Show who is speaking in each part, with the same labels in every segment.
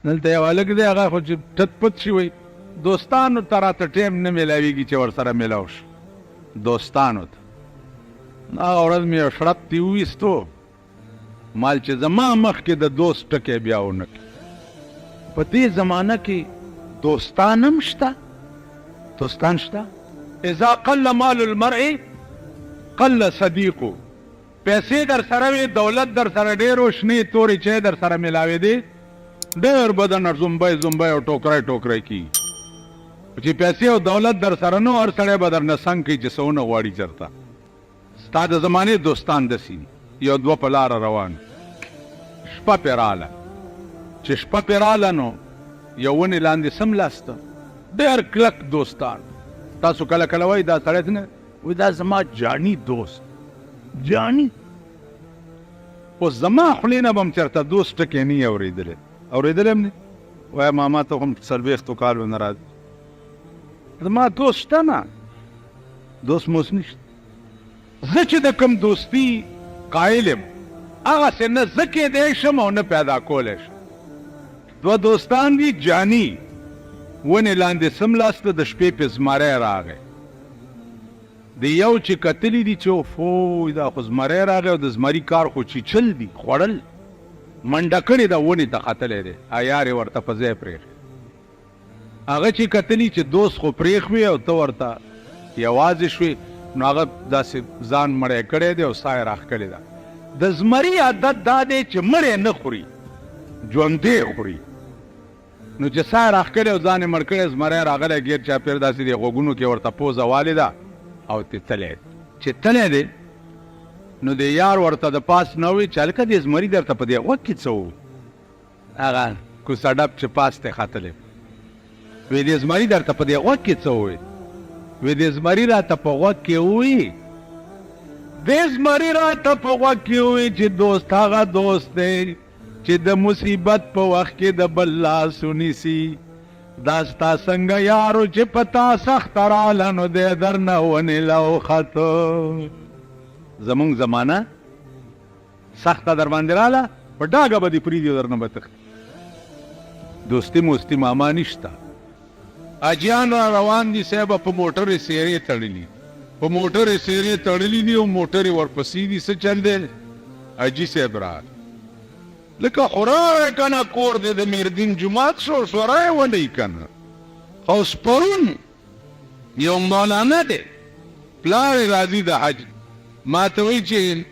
Speaker 1: دلته یو هلک دی هغه خو چې ټت پت شي وایي دوستانو ته راته ټایم نه میلاویږي چې ورسره میلاو شو دوستانو ته هغه ورځ مې یو شړپ تې وویستو مال چې زما مخکې د دوست ټکی بیا ونه کړي په دې زمانه کې دوستان هم شته دوستان شته اذا قل مال المرء قل صدیقو پیسې در سره وي دولت در سره ډېر و شنې تورې چې در سره میلاوېدې ډېر بدن زمبی زمبی او ټوکری ټوکری کېږي چې پیسې او دولت در سره نه هر سړی به درنه څنګ کوي چې څه ونه غواړي چېرته ستا د زمانې دوستان داسې دي یو دوه په لاره روان شپه پې راغله چې شپه پې راغله نو یو ونې لاندې څملاسته ډېر کلک دوستان تاسو کله کله وایي دا سړی نه وایي دا زما جاني دوست جاني اوس زما خولې نه به هم چېرته دوست ټکی نه یې اورېدلی اورېدلی هم نه وایه ماما ته خو څلوېښتو کالو نه راځي زما دوست شته نه دوست موس نشته زه چې د کوم دوستي قایل یم هغسې نه زه کېدی شم او نه پیدا کولی شم دوه دوستان دي جاني ونې لاندې څملاسته د شپې پې زمری راغی د یو چې کتلي دي چې اوفوی دا خو زمری راغی او د زمري کار خو چیچل دي خوړل منډه کړې ده ونې ته ختلی دی عیار یې ورته په ځای پرېښی هغه چې کتلي چې دوست خو پرېښوې او ته ورته یوازې شوې نو هغه داسې ځان مړی کړی دی او ساه یې راښکلې ده د زمري عادت دا دی چې مړی نه خوري ژوندی خوري نو چې ساه یې راښکلې او ځان یې مړ کړی زمری راغلی ګیر چاپېر داسې دی غوږونو کې ورته پوزه والې ده او ته تلی چې تلی دی نو د یار ورته د پاس نه وایي چې هلکه دې زمري درته په دې غوږ کې څه و هغه کوسه ډب چې پاس ته ختلی وی دې زمري درته په دې غوږ کې څه ووایي وی دې زمري راته په غوږ کې ووایي دې زمري راته په غوږ کې ووایي چې دوست هغه دوست دی چې د مصیبت په وخت کې د بل لاس ونیسي دا ستا څنګه یارو چې په تا سخته راله نو دی درنه ونې لوخته زمونږ زمانه سخته در باندې راله په ډاګه به دې پرېږدي او درنه به تښتي دوستي موستي ماما نشته اجیان را روان دي صاحبه په موټرې سیرې تړلي په موټرې سیرې تړلي دي او موټرې ورپسې دي څه چل دی اجي صاحب راغی لکه خورای که نه کور دی د میردین جومات شو سوری ولئ که نه خو پرون یو مولانا دی پلار یې راځي د حج ما ته وایي چې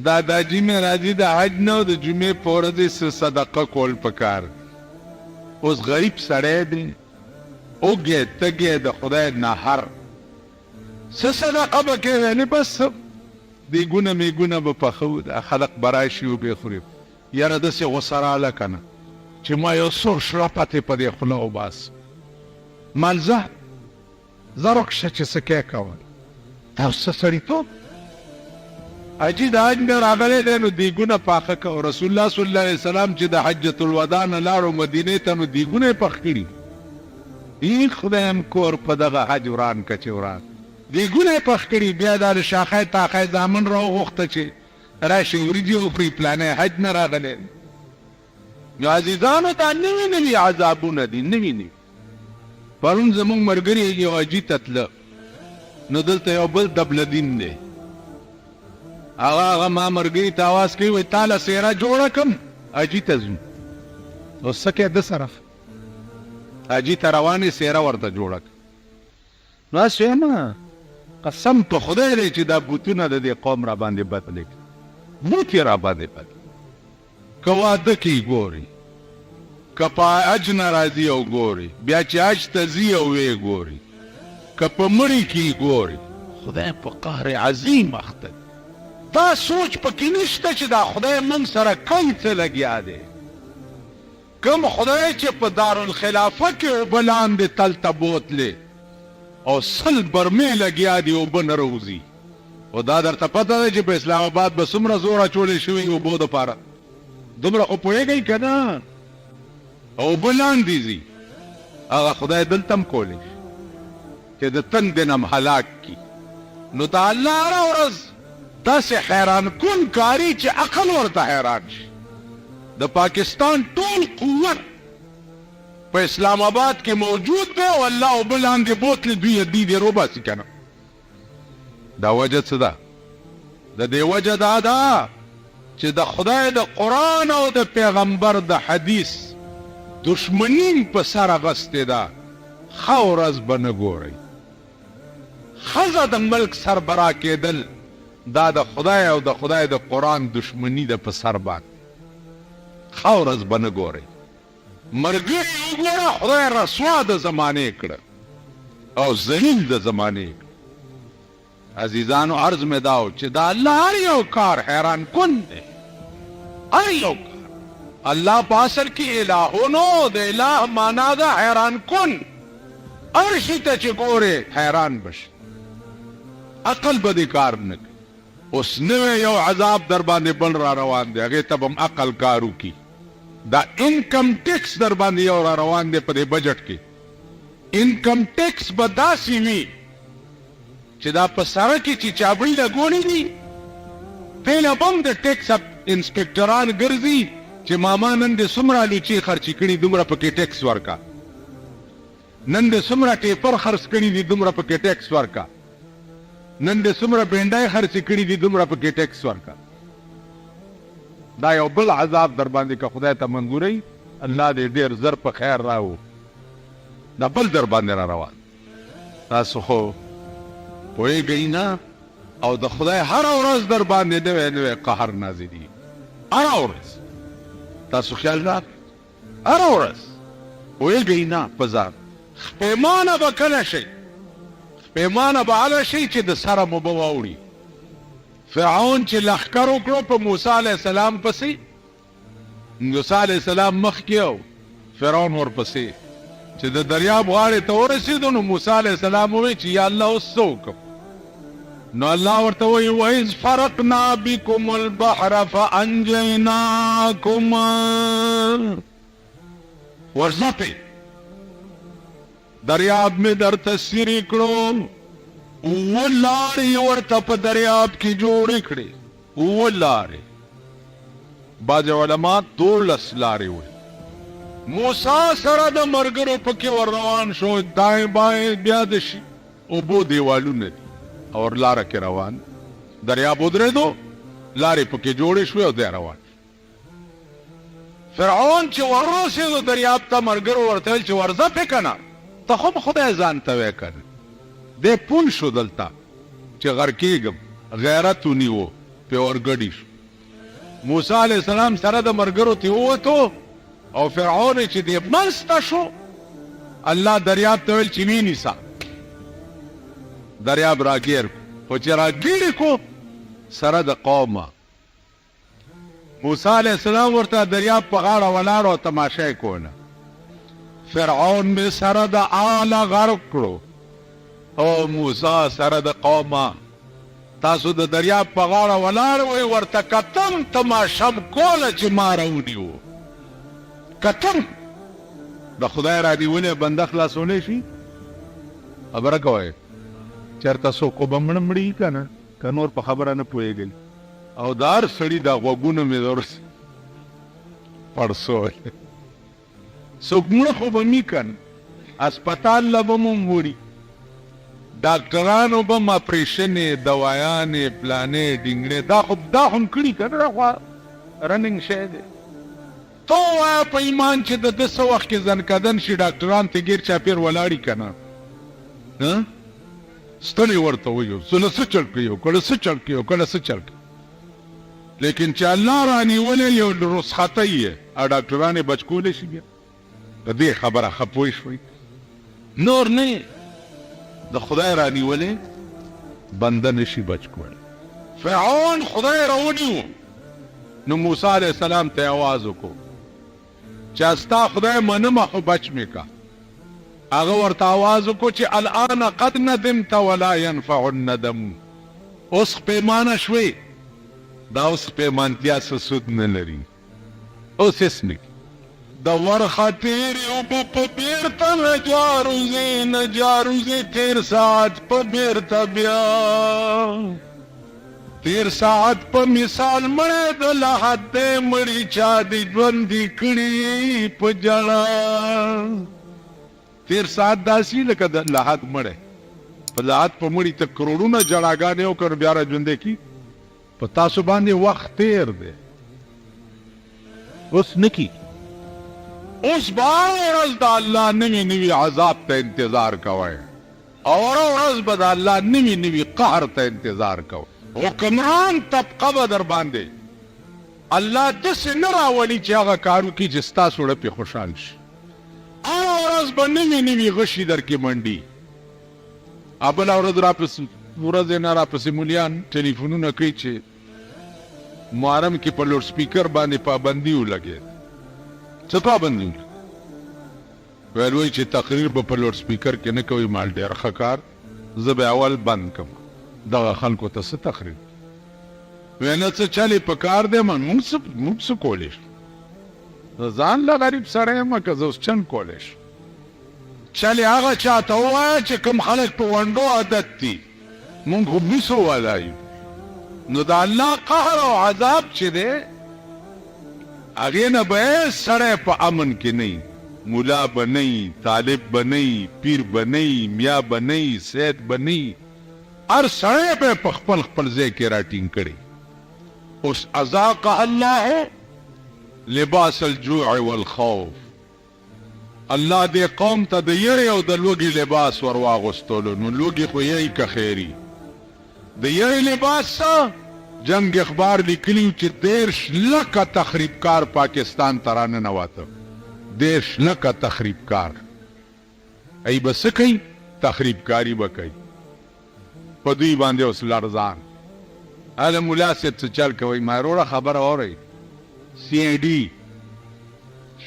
Speaker 1: داداجي مې راځي د حج نه او د جمعې په ورځ یې څه صدقه کول پکار اوس غریب سړی دی اوږی تږی د خدای نهر څه صدقه به کوې یعنې بس دیګونه میګونه به پخو د خلق به راشي او بې خوري یاره داسې غوسه راله که نه چې ما یو څو شرپتې په دې خوله وباس مال ځه رخصه چې څه کې کول دا څه سړیتوب حاجي د حج نه راغلی دی نو دیګونه پاخه که رسول الله صلی الله علیه وسلم چې د حجة الوداع نه لاړو مدینې ته نو دیګونه یې پخ کړي این خدایم کور په دغه حج وران که چې وران دیګونه یې پخ کړي بیا دا د شاخی تاخی زامن راوغوښته چې راشي وریجې وخوري پلانی حج نه راغلی نو عزیزانو ته نوي نوي عذابونه دي نوي نوي پرون زموږ ملګري یو حاجي ته تله نو دلته یو بل دبلدین دی هغه ما ملګري ته اواز کوي وایي تا له څېره جوړه کړم حاجي ته ځو اوس څه کوې ده سره حاجي ته روانې څېره ورته جوړه کړه نو هسې وایم قسم په خدای دی چې دا بوتونه د دې قوم را باندې بدلې کړي بوت یې را باندې بدلې که واده کوي ګوري که په حج نه راځي او ګوري بیا چې حج ته ځي او ویې ګوري که په مړي کې ګوري خدای په قهر عظیم اخته دا سوچ پکې نشته چې دا خدای موږ سره کوم څه لګیا دی کوم خدای چې په دارالخلافه کې اوبه لاندې تل ته بوتلې او سل برمې لګیا دي اوبه نه روځي او دا درته پته ده چې په اسلام آباد به څومره زور اچولی شوي اوبو دپاره دومره خو پوهېږئ که نه اوبه لاندې ځي هغه خدای دلته هم کولی شي چې د تندې نه هم هلاک کي نو د الله هره ورځ داسې حیران کن کاري چې عقل ورته حیران شي د پاکستان ټول قوت په اسلام آباد کې موجود دی او الله او بلاندې بوتلې دوی دې روباسي کنه. دا وجه څه ده؟ د دې وجه دا ده چې د خدای د قرآن او د پیغمبر د حدیث دشمنی په سر اغستې ده. ښه ورځ به نه ګورئ. ښځه د ملک سربرا کېدل دا د خدای او د خدای د قرآن دشمنی ده په سر باندې. ښه ورځ به نه ګورئ. مرګري وګوره خدای رسوا د زمانې کړه او ذلیل د زمانې کړه. عزیزانو عرض مې دا و چې دا الله هر یو کار حیران کن دی. هر یو کار الله په اصل کې الهونو د اله معنا ده حیران کن. هر شي ته چې ګورې حیران بشي. عقل به دې کار نه کوي. اوس نوی یو عذاب در باندې بل را روان دی هغې ته به هم عقل کار وکړي. دا انکم ټیکس در باندې یو را روان دی په دې بجټ کې. انکم ټیکس به داسې وي چې دا په سره کې چې چابړي لګولي دي پهله به هم د ټیکس انسپکټران ګرځي چې ماما نن دې څومره لوچې خرچې کړي دومره پکې ټیکس ورکا. نن دې څومره ټیپر خرڅ کړي دي دومره پکې ټیکس ورکا. نن دې څومره بینډای خرڅې کړي دي دومره پکې ټیکس ورکا. دا یو بل عذاب در باندې که خدای ته منظوري الله دې ډېر زر په خیر راو. دا بل در باندې را روان. تاسو خو پوهېږئ نه او د خدای هره ورځ در باندې نوی نوی قهر نازلي. هره ورځ تاسو خیال راکړئ. هره ورځ پوهېږئ نه په ځان. پیمانه به کله شئ؟ پیمانه به هله شئ چې د سره مو به واوړي. فرعون چې لښکر وکړو په موسی علیه السلام پسې، موسی علیه السلام مخکې او فرعون ورپسې، چې د دریاب غاړې ته ورسېدو نو موسی علیه السلام وویل چې یا الله اوس څه وکړم؟ نو الله ورته وایي وإذ فرقنا بكم البحر فأنجيناكم. ورځپې دریاب مې درته څیرې کړو. اووه لارې ورته په دریاب کې جوړې کړې. اووه لارې. بعضې علما 12 لارې وایي. موسی سره د ملګرو پکې ور روان شو. دایې بایې بیا د اوبو دیوالونه دي او لاره کې روان. دریاب ودرېدو لارې پکې جوړې شوې او دی روان. فرعون چې ورسېدو دریاب ته ملګرو ورته ویل چې ورځه پې که نه ته خو به خدای ځان ته وی که نه. دی پون شو دلته چې غرقېږم. غیرت ونیو پې ورګډي شو. موسی علیه السلام سره د ملګرو ترې ووتو او فرعون چې دی منځ ته شو الله دریاب ته ویل چې ونیسه. دریاب راګیر کو خو چې راګیرې کو سره د قومه. موسی علیه السلام ورته دریاب په غاړه ولاړ او تماشه یې کوله. فرعون مې سره د آله غرق کړو او موسی سره د قومه. تاسو د دریاب په غاړه ولاړ وئ ورته کتم تماشم کوله چې ما راونیو. کتم د خدای را نیولې بنده خلاصولی شي؟ خبره کوئ چېرته څوک خو به مړه مړي که نه که نور په خبره نه پوهېږئ. او د هر سړي دا غوږونه مې درس پړسول. څوک مړه خو به مي که نه اسپتال له به مو وړي. ډاکټرانو به م اپریشنې دوایانې پلانې ډینګړې دا خو م کړي که نه دا خو رننګ شی دی. ته ووایه په ایمان چې د ده څه وخت کې زنکدن شي ډاکټران ته ګیر چاپېر ولاړي که نه ستنې ورته ویو کله څه چل کوي کله څه چل کوي کله څه چل کوي. لیکن چې الله رانیولې یو رسختی یې او ډاکټران یې بچ کولی شي بیا په دې خبره ښه پوه شوئ. نور نه د خدای رانیولې بنده نشي بچ کولی. فرعون خدای راونیو نو موسی علیه السلام ته آواز وکړو چې ستا خدای منمه خو بچ مې کا. هغه ورته آواز وکړو چې الان قد ندمت ولا ينفع الندم. اوس پیمانه شوې دا اوس پیمانتیا څه سود نه لري. اوس هېڅ نه د ورخه تېرې اوبه په بېرته نه جاروزې تېر ساعت په بېرته بیا تیر ساعت په مثال مړی د لحد دی مړي چا دی ژوندي کړي په جړا تیر ساعت داسې لکه د لحد مړی په لحد په مړي ته کروڑونه جړاګانې وکړ بیا را ژوندی کي په تاسو باندې وخت تیر دی اوس نه کی اوس به ورځ د الله نوي نوي عذاب ته انتظار کوئ اور ورځ به د الله نوي نوي قهر ته انتظار کوئ حکمران طبقه به در باندې الله داسې نه راولي چې هغه کار وکړي چې ستاسو زړه پرې خوشحال شي هغه ورځ به نوي نوي غشي درکې منډي بله ورځ نه راپسې مولیان ټلیفونونه کوي چې محرم کې په لوډ سپیکر باندې پابندي ولګېد څه پابندي ویل وایي چې تقریر به په لوډ سپیکر کې نه کوي مال ډېر ښه کار زه به اول بند کړم دغه خلکو ته څه تقریر وی نه څه چلې په کار دی موږ څه کولی شو ځان له غریب سړی یم که زه اوس چند کولی شو چلې هغه چاته ووایه چې کوم خلک په ونډو عادت دي مونږ خو بیسو والا یو نو د الله قهر او عذاب چې دی هغې نه به سړی په امن کې نه مولا به نه طالب به نه پیر به نه میا به نه سید به نه هر سړی به په خپل خپل ځای کې راټینګ کړي اوس اذاقها الله لباس الجوع والخوف الله دې قوم ته د یړې او د لوږې لباس ور واغوستلو نو لوږې خو یې که خیري د یړې لباس څه جنگ اخبار لیکلي چې 10 لکه تخریبکار پاکستان ته راننوته 10 لکه تخریبکار ای به څه کوي تخریبکاري به کوي په دوی باندې اوس لړزان هله ملا صاحب څه چل کوئ ما وروړه خبره اورئ CID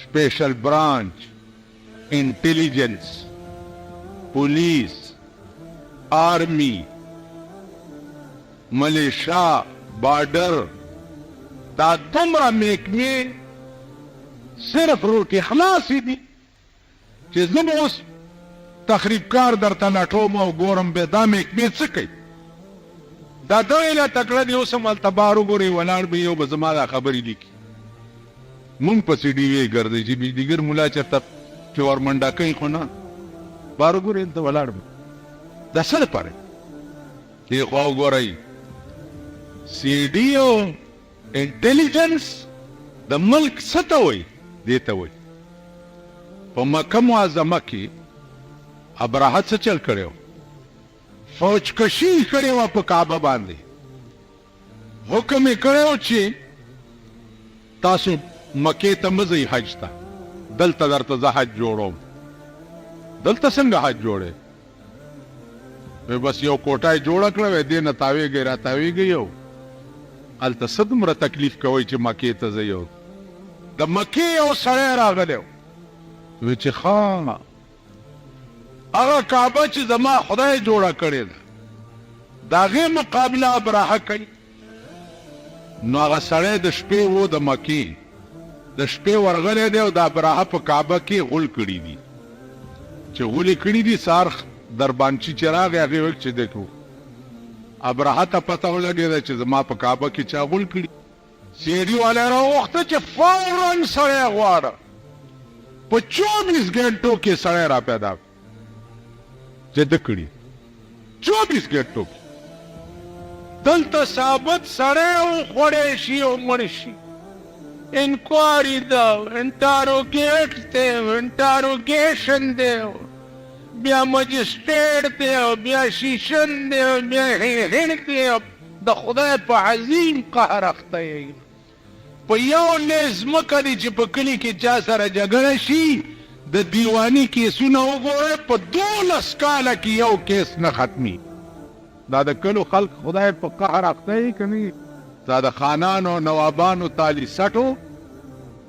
Speaker 1: سپیشل برانچ انټیلیجنس پولیس آرمی ملیشا بارډر دا دومره محکمې صرف روټې خلاصې دي چې زه به اوس تخریبکار درته لټوم او ګورم بیا دا محکمې څه کوي دا دغې له تکړه دي اوس هم هلته بار وګورئ ولاړ به یو به زما دا خبرې لیکي مونږ پسې ډیوې ګرځئ چې بجلیګر ملا چېرته چې ورمنډه کوي خو نه بار وګورئ هلته ولاړ به دا څه لپاره دې خوا وګورئ CD او انټیلیجنس د ملک څه ته وایي دې ته وایي په مکه معظمه کې ابراهه څه چل کړی فوج کشي کړې وه په کعبه باندې حکم یې کړی و چې تاسو مکې ته مه ځئ حج ته دلته درته زه حج جوړوم دلته څنګه حج جوړې بس یو کوټه یې جوړه کړه وی دې نه تاویږئ را تاویږئ یو هلته څه دومره تکلیف کوئ چې مکې ته ځئ یو د مکې یو سړی راغلی وی چې ښه هغه کعبه چې زما خدای جوړه کړې ده د هغې مقابله ابراهه کوي نو هغه سړی د شپې و د مکې د شپې ورغلی دی او د ابراهه په کعبه کې غول کړي دي چې غولې کړي دي سهار دربانچي چې راغی هغې ویل چې دی کړو ابراهه ته پته ولګېده چې زما په کعبه کې چا غول کړي سیډي والی راوغوښته چې فورا سړی غواړه په 24 ګنټو کې سړی را پیدا چې ده کړي 24 ګنټو کې دلته ثابت سړی وخوړی شي او مړ شي انکوایري ده انټاروګیټ دی انټاروګیشن دی بیا مجسټریټ دی او بیا شیشن دی او بیا هیرن دی د خدای په عظیم قهر اخته یې په یو لیز ځمکه دی چې په کلي کې چا سره جګړه شي د دیواني کیسونه وګورئ په 12 کاله کې یو کیس نه ختمي دا د کلو خلق خدای په قهر اخته یې که نه دا د خانانو نوابانو تالي سټو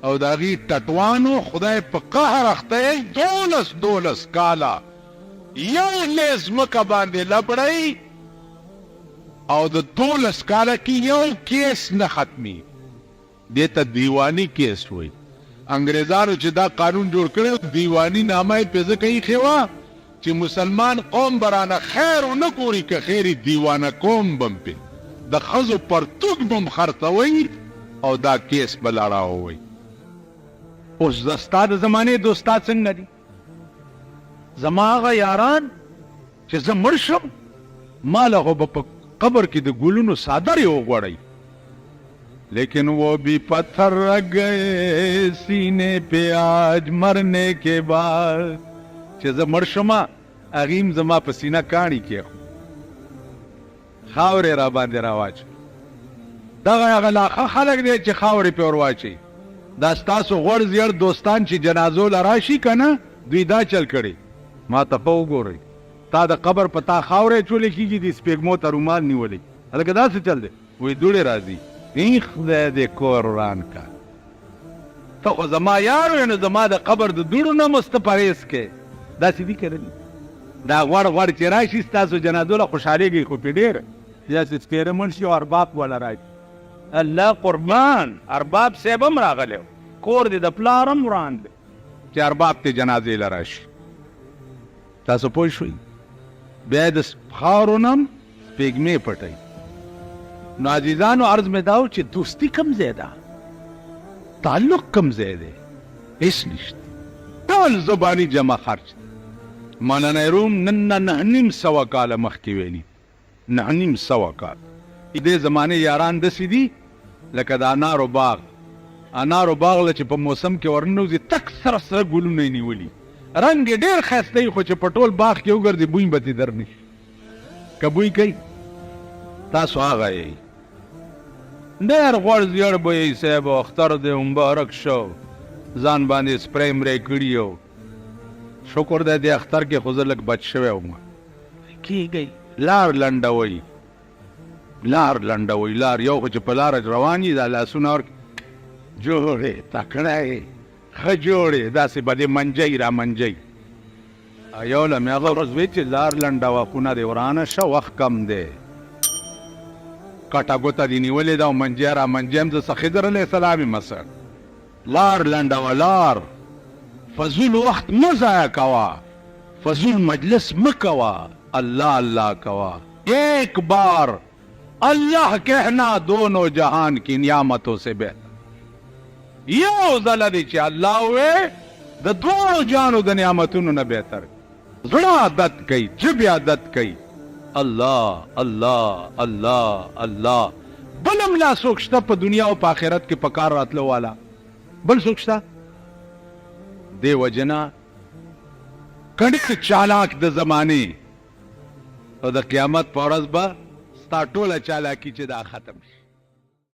Speaker 1: او د هغې ټټوانو خدای په قهر اخته یې 12 کاله یو لیز ځمکه باندې لبړئ او د 12 کاله کې یو کیس نه ختمي دې ته دیواني کیس وایي انګریزانو چې دا قانون جوړ کړی دیواني نامه یې پې ځکه ایښې وه چې مسلمان قوم به رانه خیر ونه ګوري که خیر یې دیوانه قوم به م پې د خزو پرتوګ بم خرڅوي او دا کیس بلړاوي. اوس د ستا د زمانې دوستا څنګه دي؟ زما هغه یاران چې زه مړ شم ما له خو به په قبر کې د ګلونو څادرې وغوړئ، لیکن وہ بھی پتھر رکھ گئے سینے پہ آج مرنے کے بعد. چې زه مړ شمه هغې زما په سینه کاڼي کېښو، خاورې را باندې راواچوي. دغه هغه لاښه خلک دی چې خاورې پې ور واچوي. دا ستاسو غوړ زیړ دوستان چې جنازو له راشي که نه، دوی دا چل کړي. ما ته په وګورئ، تا د قبر په تا خاورې چولې کېږي، د سپېږمو ته رومال نیولې. هلکه داسې چل دی. وایي دوړې راځي. این خدای دې کور وران کا. ته خو زما یار وې، نو زما د قبر د دوړو نه مو سته پرهېز کې. داسې دي که نه؟ دا غوړ غوړ چې راشي ستاسو جنازو له خوشحالېږئ، خو پې ډېر داسې سپېره مړ شي او ارباب والا راشي. الله قربان، ارباب صاحب هم راغلی و، کور دې د پلار هم وران دی چې ارباب ته جنازې له راشي. تاسو پوه شوئ؟ بیا د خاورو نه هم سپېږمې پټوي. نو عزیزانو عرض مې دا و چې دوستي کم ځای ده، تعلق کم ځای دی، هېڅ نشته، ټول زباني جمع خرچ دی. مولانا روم نن نه 900 کاله مخکې ویلي، 900 کال. دې زمانې یاران داسې دي لکه د انارو باغ. انارو باغ له چې په موسم کې ورننوځي تک سره سره ګلونه یې نیولي، رنګ یې ډېر ښایسته وي، خو چې په ټول باغ کې وګرځي بوی به ترې در نه شي. که بوی کوي تاسو هغه یې. ډېر غوړ زیړ به یې صاحب، اختر دې مبارک شو، ځان باندې سپری مری کړي و. شکر دی دې اختر کې خو زه لږ بچ شوی وم. کېږئ لار لنډوئ، لار لنډوئ، لار یو خو چې په لاره روان یي، دا لاسونه ورکړي جوړې تکړه یې ښه جوړې، داسې به دې منجئ را منجئ. یو له مې هغه ورځ وی چې لار لنډوه، خونه دې ورانه شه، وخت کم دی. کټه ګوته دې نیولې ده او منجی را منجی هم زه څه خضر علیه السلام یم سر. لار لنډوه، لار فضول وخت مه ضایع کوه، فضول مجلس مه کوه، اللہ اللہ کوا. ایک بار اللہ کہنا دونوں جہان کی نعمتوں سے بہتر. یو ځله دی چې الله وې د دواړو جهانو د نعمتونو نه بهتر. زړه عادت کوي، ژبې عادت کوي، الله الله الله الله. بل هم لا څوک شته په دنیا او په آخرت کې په کار راتلو والا؟ بل څوک شته؟ دې وجې نه کڼک چالاک د زمانې او د قیامت په ورځ به ستا ټوله چالاکي چې دا ختم شي.